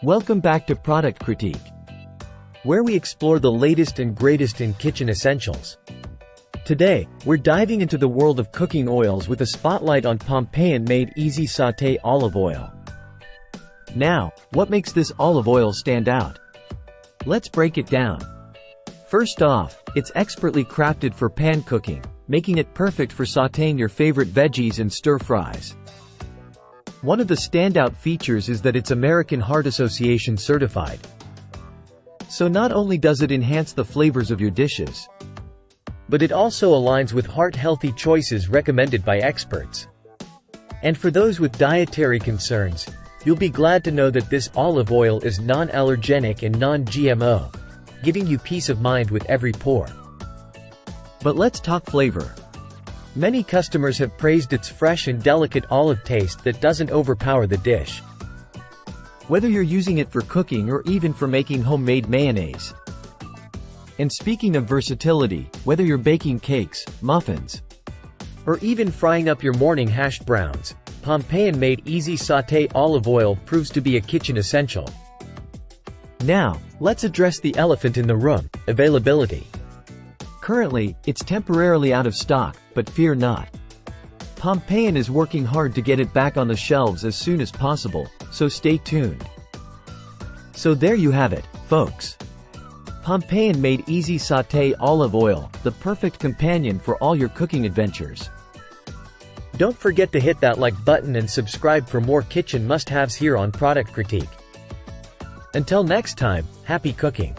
Welcome back to Product Critique, where we explore the latest and greatest in kitchen essentials. Today, we're diving into the world of cooking oils with a spotlight on Pompeian-made Easy Sauté olive oil. Now, what makes this olive oil stand out? Let's break it down. First off, it's expertly crafted for pan cooking, making it perfect for sautéing your favorite veggies and stir-fries. One of the standout features is that it's American Heart Association certified. So not only does it enhance the flavors of your dishes, but it also aligns with heart-healthy choices recommended by experts. And for those with dietary concerns, you'll be glad to know that this olive oil is non-allergenic and non-GMO, giving you peace of mind with every pour. But let's talk flavor. Many customers have praised its fresh and delicate olive taste that doesn't overpower the dish. Whether you're using it for cooking or even for making homemade mayonnaise. And speaking of versatility, whether you're baking cakes, muffins, or even frying up your morning hashed browns, Pompeian-made Easy Sauté olive oil proves to be a kitchen essential. Now, let's address the elephant in the room: availability. Currently, it's temporarily out of stock, but fear not. Pompeian is working hard to get it back on the shelves as soon as possible, so stay tuned. So there you have it, folks. Pompeian-made Easy Sauté olive oil, the perfect companion for all your cooking adventures. Don't forget to hit that like button and subscribe for more kitchen must-haves here on Product Critique. Until next time, happy cooking!